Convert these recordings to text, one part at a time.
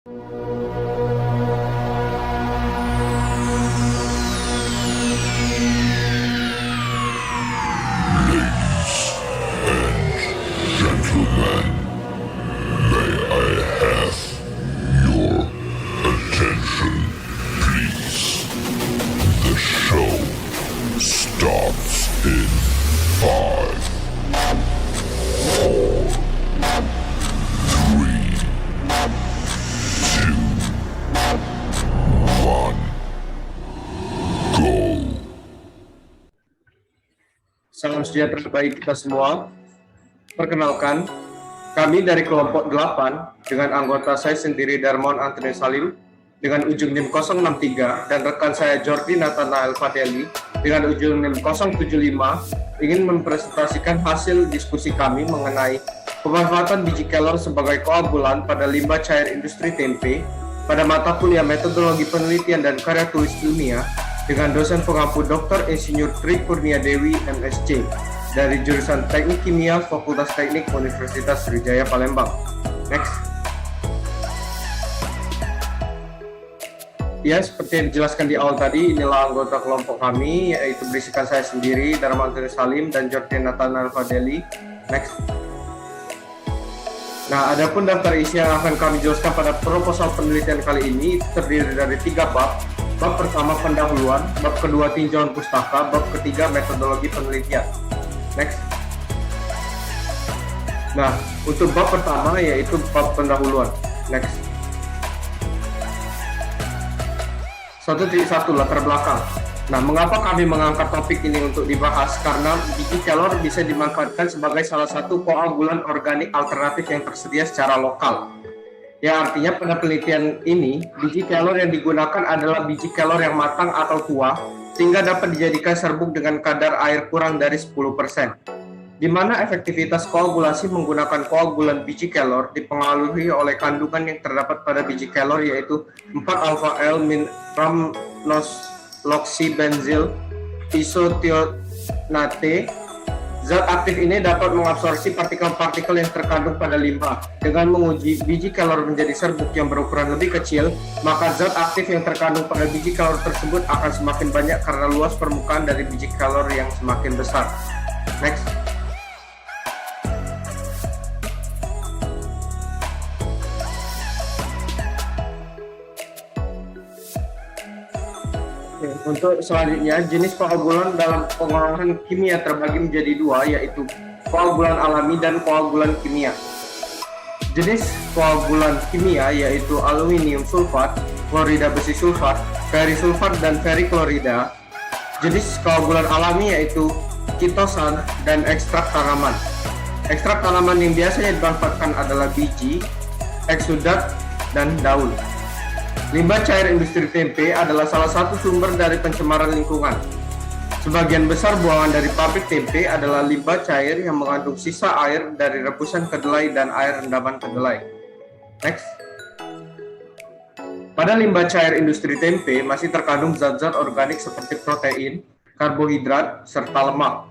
Gentlemen, may I have your attention, please? The show starts in 5, 4, 3, 2, 1, go. Salam sejahtera bagi kita semua. Perkenalkan, kami dari kelompok 8 dengan anggota saya sendiri Darmawan Anthony Salim dengan ujung NIM 063 dan rekan saya Jordi Nathanael Fadeli dengan ujung NIM 075 ingin mempresentasikan hasil diskusi kami mengenai pemanfaatan biji kelor sebagai koagulan pada limbah cair industri tempe pada mata kuliah metodologi penelitian dan karya tulis ilmiah dengan dosen pengampu Dr. Insinyur Tri Kurnia Dewi MSc dari jurusan Teknik Kimia Fakultas Teknik Universitas Sriwijaya Palembang. Next. Ya, seperti yang dijelaskan di awal tadi, inilah anggota kelompok kami, yaitu berisikan saya sendiri, Darmawan Anthony Salim, dan Jordi Nathanael Fadeli. Next. Nah, adapun daftar isi yang akan kami jelaskan pada proposal penelitian kali ini terdiri dari 3 bab. Bab pertama pendahuluan, bab kedua tinjauan pustaka, bab ketiga metodologi penelitian. Next. Nah, untuk bab pertama yaitu bab pendahuluan. Next. 1.1 latar belakang. Nah, mengapa kami mengangkat topik ini untuk dibahas? Karena biji kelor bisa dimanfaatkan sebagai salah satu koagulan organik alternatif yang tersedia secara lokal. Ya, artinya pada penelitian ini, biji kelor yang digunakan adalah biji kelor yang matang atau tua, sehingga dapat dijadikan serbuk dengan kadar air kurang dari 10%. Di mana efektivitas koagulasi menggunakan koagulan biji kelor dipengaruhi oleh kandungan yang terdapat pada biji kelor yaitu 4-alpha-L-ramnoxybenzil isothionate. Zat aktif ini dapat mengabsorpsi partikel-partikel yang terkandung pada limbah. Dengan menguji biji kelor menjadi serbuk yang berukuran lebih kecil, maka zat aktif yang terkandung pada biji kelor tersebut akan semakin banyak karena luas permukaan dari biji kelor yang semakin besar. Next. Untuk selanjutnya, jenis koagulan dalam pengolahan kimia terbagi menjadi 2, yaitu koagulan alami dan koagulan kimia. Jenis koagulan kimia yaitu aluminium sulfat, klorida besi sulfat, ferisulfat, dan feriklorida. Jenis koagulan alami yaitu kitosan dan ekstrak tanaman. Ekstrak tanaman yang biasanya dimanfaatkan adalah biji, eksudat, dan daun. Limbah cair industri tempe adalah salah satu sumber dari pencemaran lingkungan. Sebagian besar buangan dari pabrik tempe adalah limbah cair yang mengandung sisa air dari rebusan kedelai dan air rendaman kedelai. Next. Pada limbah cair industri tempe masih terkandung zat-zat organik seperti protein, karbohidrat, serta lemak.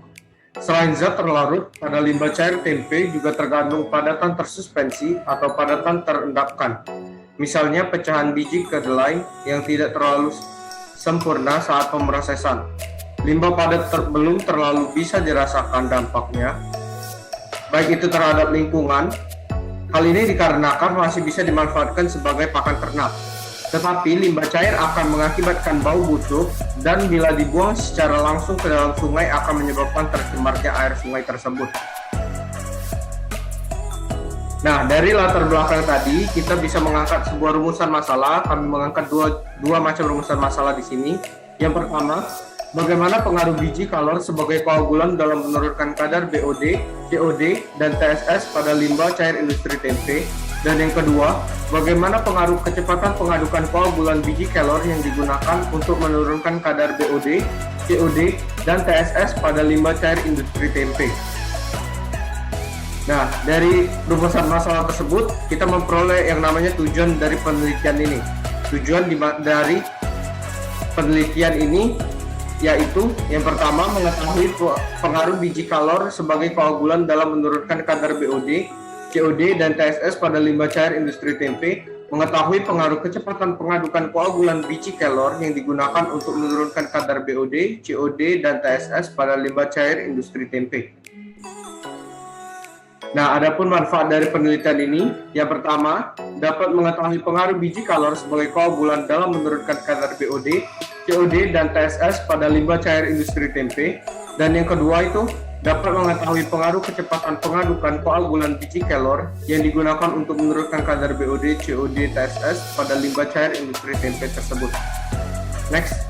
Selain zat terlarut, pada limbah cair tempe juga terkandung padatan tersuspensi atau padatan terendapkan. Misalnya pecahan biji kedelai yang tidak terlalu sempurna saat pemrosesan. Limbah padat belum terlalu bisa dirasakan dampaknya, baik itu terhadap lingkungan. Hal ini dikarenakan masih bisa dimanfaatkan sebagai pakan ternak. Tetapi limbah cair akan mengakibatkan bau busuk dan bila dibuang secara langsung ke dalam sungai akan menyebabkan tercemarnya air sungai tersebut. Nah, dari latar belakang tadi kita bisa mengangkat sebuah rumusan masalah. Kami mengangkat dua macam rumusan masalah di sini. Yang pertama, bagaimana pengaruh biji kelor sebagai koagulan dalam menurunkan kadar BOD, COD, dan TSS pada limbah cair industri tempe. Dan yang kedua, bagaimana pengaruh kecepatan pengadukan koagulan biji kelor yang digunakan untuk menurunkan kadar BOD, COD, dan TSS pada limbah cair industri tempe. Nah, dari rumusan masalah tersebut, kita memperoleh yang namanya tujuan dari penelitian ini. Tujuan dari penelitian ini yaitu yang pertama mengetahui pengaruh biji kelor sebagai koagulan dalam menurunkan kadar BOD, COD, dan TSS pada limbah cair industri tempe. mengetahui pengaruh kecepatan pengadukan koagulan biji kelor yang digunakan untuk menurunkan kadar BOD, COD, dan TSS pada limbah cair industri tempe. Nah, adapun manfaat dari penelitian ini, yang pertama, dapat mengetahui pengaruh biji kelor sebagai koagulan dalam menurunkan kadar BOD, COD, dan TSS pada limbah cair industri tempe. Dan yang kedua itu, dapat mengetahui pengaruh kecepatan pengadukan koagulan biji kelor yang digunakan untuk menurunkan kadar BOD, COD, TSS pada limbah cair industri tempe tersebut. Next.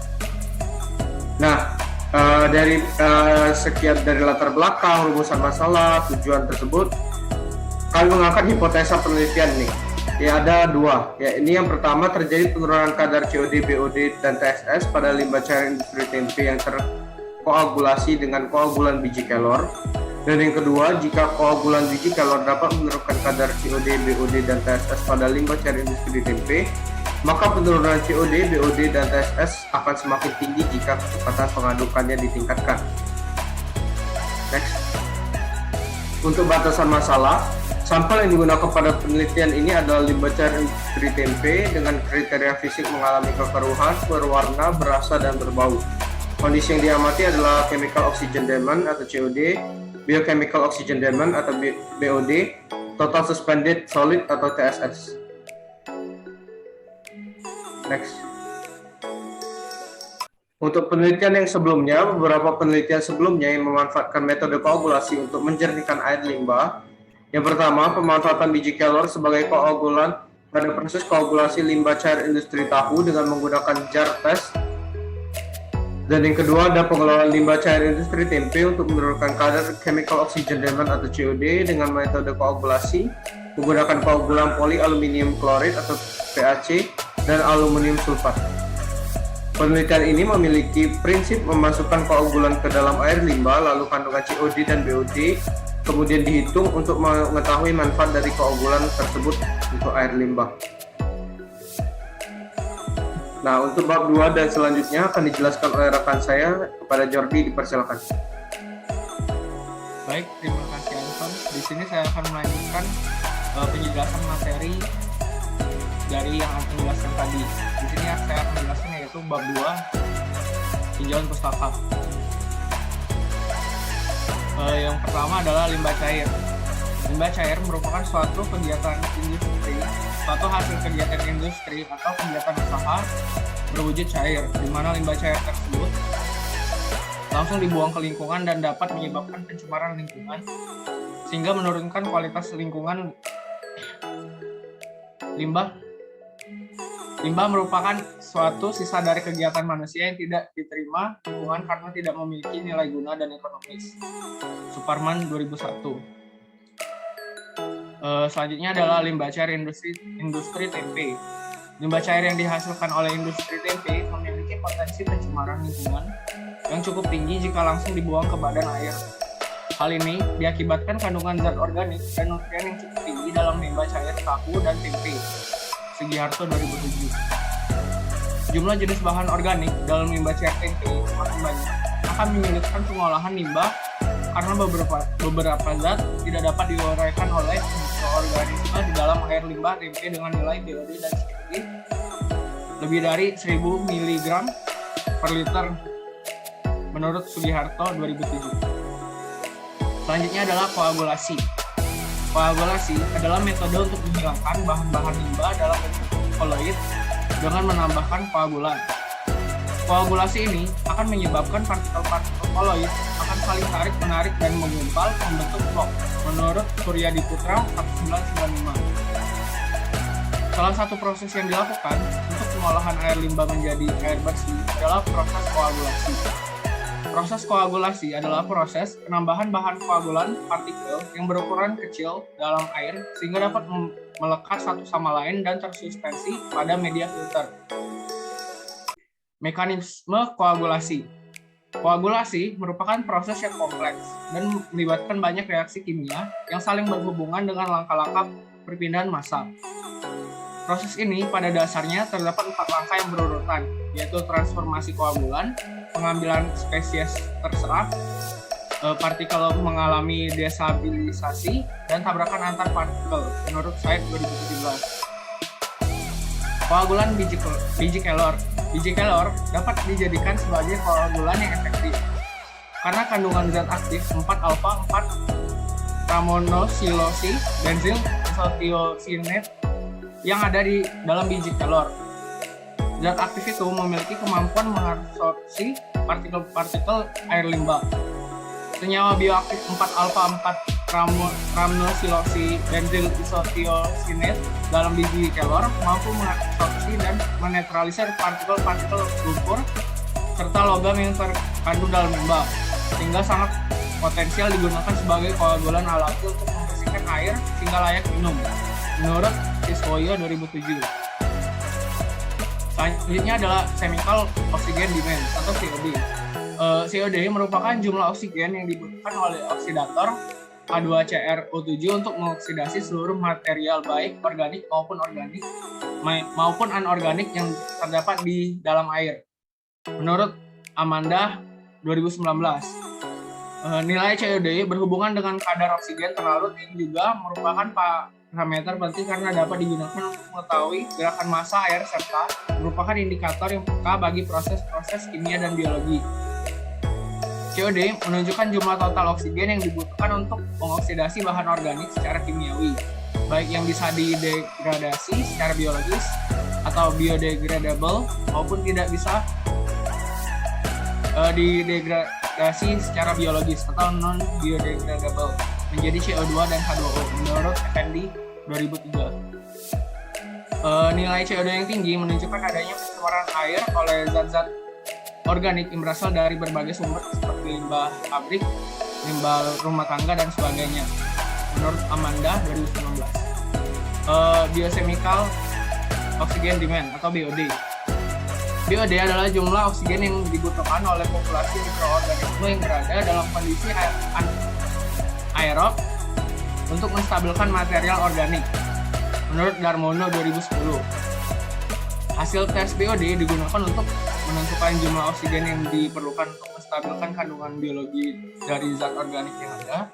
Nah, dari sekian dari latar belakang, rumusan masalah, tujuan tersebut, kami mengangkat hipotesa penelitian nih. Ya, ada dua. Ya, ini yang pertama, terjadi penurunan kadar COD, BOD, dan TSS pada limbah cair industri tempe yang terkoagulasi dengan koagulan biji kelor. Dan yang kedua, jika koagulan biji kelor dapat menurunkan kadar COD, BOD, dan TSS pada limbah cair industri tempe, maka penurunan COD, BOD, dan TSS akan semakin tinggi jika kecepatan pengadukannya ditingkatkan. Next. Untuk batasan masalah, sampel yang digunakan pada penelitian ini adalah limbah cair industri tempe dengan kriteria fisik mengalami kekeruhan, berwarna, berasa, dan berbau. Kondisi yang diamati adalah chemical oxygen demand atau COD, biochemical oxygen demand atau BOD, total suspended solid atau TSS. Next. Untuk penelitian yang sebelumnya, beberapa penelitian sebelumnya yang memanfaatkan metode koagulasi untuk menjernihkan air limbah. Yang pertama, pemanfaatan biji kelor sebagai koagulan pada proses koagulasi limbah cair industri tahu dengan menggunakan jar test. Dan yang kedua, ada pengelolaan limbah cair industri tempe untuk menurunkan kadar chemical oxygen demand atau COD dengan metode koagulasi menggunakan koagulan polyaluminium klorid atau PAC dan aluminium sulfat. Penelitian ini memiliki prinsip memasukkan koagulan ke dalam air limbah, lalu kandungan COD dan BOD kemudian dihitung untuk mengetahui manfaat dari koagulan tersebut untuk air limbah. Nah, untuk bab 2 dan selanjutnya akan dijelaskan oleh rekan saya. Kepada Jordi, dipersilakan. Baik, terima kasih Anton. Di sini saya akan melanjutkan penjelasan materi dari yang Anton jelaskan tadi. Di sini saya akan menjelaskan yaitu bab 2, tinjauan pustaka. Yang pertama adalah limbah cair. Limbah cair merupakan suatu kegiatan industri, suatu hasil kegiatan industri atau kegiatan usaha berwujud cair, di mana limbah cair tersebut langsung dibuang ke lingkungan dan dapat menyebabkan pencemaran lingkungan, sehingga menurunkan kualitas lingkungan. Limbah merupakan suatu sisa dari kegiatan manusia yang tidak diterima lingkungan karena tidak memiliki nilai guna dan ekonomis. Suparman 2001. Selanjutnya adalah limbah cair industri tempe. Limbah cair yang dihasilkan oleh industri tempe memiliki potensi pencemaran lingkungan yang cukup tinggi jika langsung dibuang ke badan air. Hal ini diakibatkan kandungan zat organik dan nutrien yang cukup tinggi dalam limbah cair tahu dan tempe. Sugiharto 2007. Jumlah jenis bahan organik dalam limbah cair tempe semakin banyak akan menyulitkan pengolahan limbah karena beberapa zat tidak dapat diuraikan oleh mikroorganisme di dalam air limbah tempe dengan nilai BOD dan COD lebih dari 1000 mg per liter menurut Sugiharto 2007. Selanjutnya adalah koagulasi. Koagulasi adalah metode untuk menghilangkan bahan-bahan limbah dalam bentuk koloid dengan menambahkan koagulan. Koagulasi ini akan menyebabkan partikel-partikel koloid akan saling tarik-menarik dan menggumpal membentuk blok, menurut Suryadi Putra 1995. Salah satu proses yang dilakukan untuk pengolahan air limbah menjadi air bersih adalah proses koagulasi. Proses koagulasi adalah proses penambahan bahan koagulan partikel yang berukuran kecil dalam air sehingga dapat melekat satu sama lain dan tersuspensi pada media filter. Mekanisme koagulasi. Koagulasi merupakan proses yang kompleks dan melibatkan banyak reaksi kimia yang saling berhubungan dengan langkah-langkah perpindahan massa. Proses ini pada dasarnya terdapat 4 langkah yang berurutan, yaitu transformasi koagulan, pengambilan spesies terserah, partikel mengalami destabilisasi, dan tabrakan antar partikel, menurut Said 2017. Koagulan biji kelor. Biji kelor dapat dijadikan sebagai koagulan yang efektif karena kandungan zat aktif 4-alfa 4-ramonosilosi benzyl isothiocyanate yang ada di dalam biji kelor. Zat aktif itu memiliki kemampuan mengabsorpsi partikel-partikel air limbah. Senyawa bioaktif 4-alfa 4-ramonosilosi benzyl isothiocyanate dalam biji kelor mampu mengabsorpsi dan menetralisir partikel-partikel lumpur serta logam yang terkandung dalam limbah, sehingga sangat potensial digunakan sebagai koagulan alami untuk membersihkan air sehingga layak minum, menurut Siswoyo 2007. Selanjutnya adalah chemical oxygen demand atau COD. COD merupakan jumlah oksigen yang dibutuhkan oleh oksidator H2CrO7 untuk mengoksidasi seluruh material baik organik maupun anorganik yang terdapat di dalam air. Menurut Amanda 2019, nilai COD berhubungan dengan kadar oksigen terlarut ini juga merupakan parameter penting karena dapat digunakan untuk mengetahui gerakan massa air serta merupakan indikator yang peka bagi proses-proses kimia dan biologi. COD menunjukkan jumlah total oksigen yang dibutuhkan untuk mengoksidasi bahan organik secara kimiawi, baik yang bisa didegradasi secara biologis atau biodegradable maupun tidak bisa didegradasi secara biologis atau non-biodegradable menjadi CO2 dan H2O menurut Effendi 2003. Nilai CO2 yang tinggi menunjukkan adanya pencemaran air oleh zat-zat organik yang berasal dari berbagai sumber seperti limbah pabrik, limbah rumah tangga, dan sebagainya. Menurut Amanda 2019. Biochemical oxygen demand atau BOD. BOD adalah jumlah oksigen yang dibutuhkan oleh populasi mikroorganisme yang berada dalam kondisi aerob untuk menstabilkan material organik. Menurut Darmono 2010. Hasil tes BOD digunakan untuk menentukan jumlah oksigen yang diperlukan untuk menstabilkan kandungan biologi dari zat organik yang ada,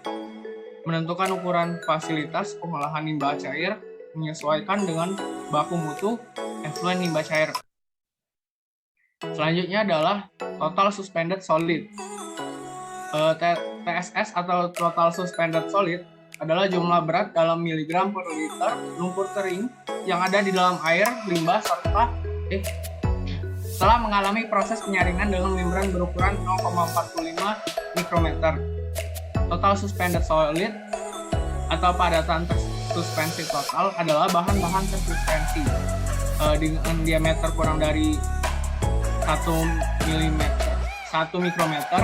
menentukan ukuran fasilitas pengolahan limbah cair, menyesuaikan dengan baku mutu efluen limbah cair. Selanjutnya adalah total suspended solid. TSS atau total suspended solid adalah jumlah berat dalam miligram per liter lumpur kering yang ada di dalam air, limbah, setelah mengalami proses penyaringan dengan membran berukuran 0,45 mikrometer. Total suspended solid atau padatan tersuspensi total adalah bahan-bahan tersuspensi dengan diameter kurang dari 1 mikrometer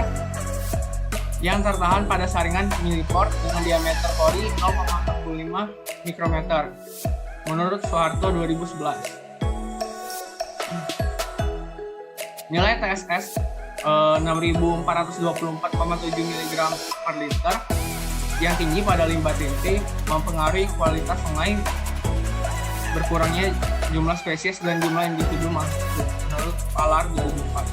yang tertahan pada saringan milipor dengan diameter pori 0,45 mikrometer. Menurut Soeharto 2011. Nilai TSS 6.424,7 mg per liter yang tinggi pada limbah tempe mempengaruhi kualitas sungai, berkurangnya jumlah spesies dan jumlah individu makhluk menurut Palar 2004.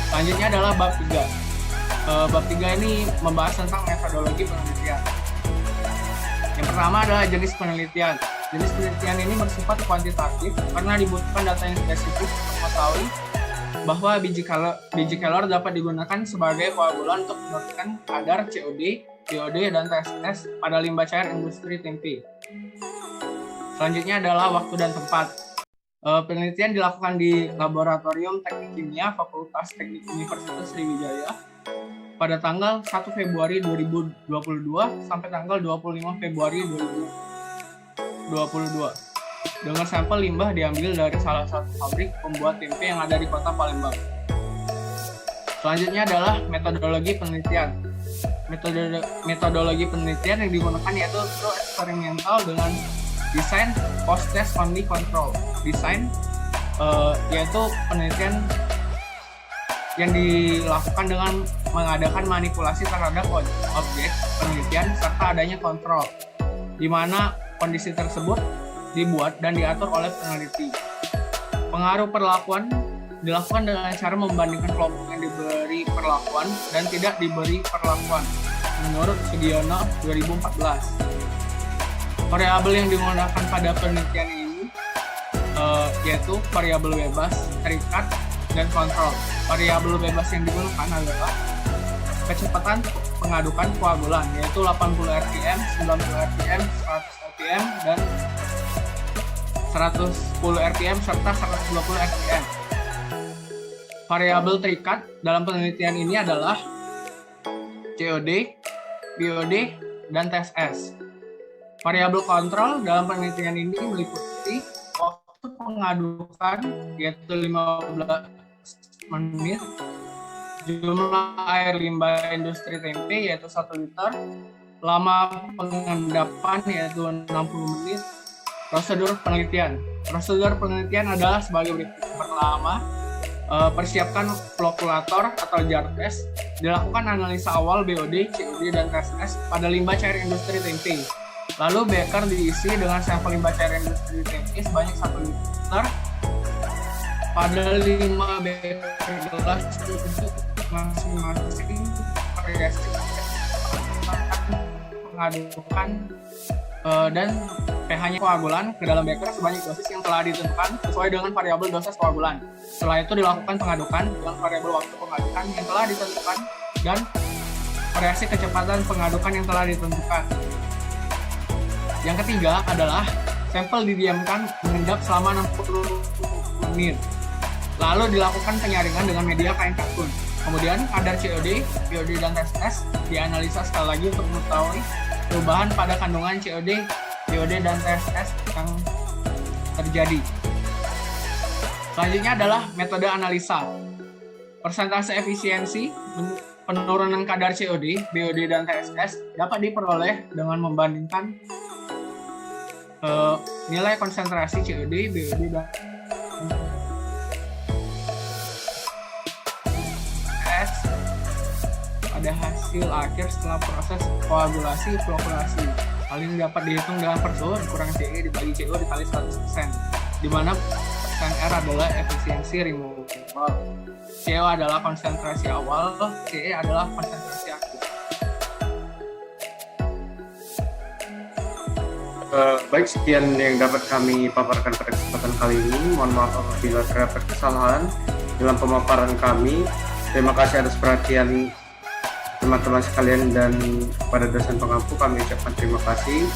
Selanjutnya adalah bab 3. Bab 3 ini membahas tentang metodologi penelitian. Yang pertama adalah jenis penelitian. Jenis penelitian ini bersifat kuantitatif karena dibutuhkan data yang spesifik untuk mengetahui bahwa biji kelor dapat digunakan sebagai koagulan untuk menentukan kadar COD, BOD, dan TSS pada limbah cair industri tempe. Selanjutnya adalah waktu dan tempat. Penelitian dilakukan di Laboratorium Teknik Kimia Fakultas Teknik Universitas Sriwijaya pada tanggal 1 Februari 2022 sampai tanggal 25 Februari 2022 dengan sampel limbah diambil dari salah satu pabrik pembuat tempe yang ada di kota Palembang. Selanjutnya adalah metodologi penelitian. Metodologi penelitian yang digunakan yaitu eksperimental dengan desain post-test only control. Desain yaitu penelitian yang dilakukan dengan mengadakan manipulasi terhadap objek penelitian serta adanya kontrol, di mana kondisi tersebut dibuat dan diatur oleh peneliti. Pengaruh perlakuan dilakukan dengan cara membandingkan kelompok yang diberi perlakuan dan tidak diberi perlakuan, menurut Sugiono 2014. Variabel yang digunakan pada penelitian ini yaitu variabel bebas, terikat, dan kontrol. Variabel bebas yang digunakan adalah kecepatan pengadukan koagulan, yaitu 80 rpm, 90 rpm, 100 rpm, dan 110 rpm serta 120 rpm. Variabel terikat dalam penelitian ini adalah COD, BOD, dan TSS. Variabel kontrol dalam penelitian ini meliputi waktu pengadukan, yaitu 15 menit, jumlah air limbah industri tempe yaitu 1 liter, lama pengendapan yaitu 60 menit. Prosedur penelitian adalah sebagai berikut. Pertama, persiapkan flokulator atau jar test. Dilakukan analisa awal BOD, COD, dan TSS pada limbah cair industri tempe. Lalu beker diisi dengan sampel limbah cair industri tempe sebanyak 1 liter pada 5 beker gelas untuk masing-masing variasi pengadukan dan pH-nya koagulan ke dalam beker sebanyak dosis yang telah ditentukan sesuai dengan variabel dosis koagulan. Setelah itu dilakukan pengadukan dengan variabel waktu pengadukan yang telah ditentukan dan variasi kecepatan pengadukan yang telah ditentukan. Yang ketiga adalah sampel didiamkan mengendap selama 60 menit. Lalu dilakukan penyaringan dengan media kain katun. Kemudian kadar COD, BOD, dan TSS dianalisa sekali lagi untuk mengetahui perubahan pada kandungan COD, BOD, dan TSS yang terjadi. Selanjutnya adalah metode analisa. Persentase efisiensi penurunan kadar COD, BOD, dan TSS dapat diperoleh dengan membandingkan nilai konsentrasi COD, BOD, dan TSS pada hasil akhir setelah proses koagulasi flokulasi. Hal ini dapat dihitung dengan persu dikurang CE dibagi CO dikali 100%, di mana persen R adalah efisiensi removal, CO adalah konsentrasi awal, CE adalah konsentrasi akhir. Baik, sekian yang dapat kami paparkan pada kesempatan kali ini. Mohon maaf apabila terdapat kesalahan dalam pemaparan kami. Terima kasih atas perhatian teman-teman sekalian dan kepada dosen pengampu kami ucapkan terima kasih.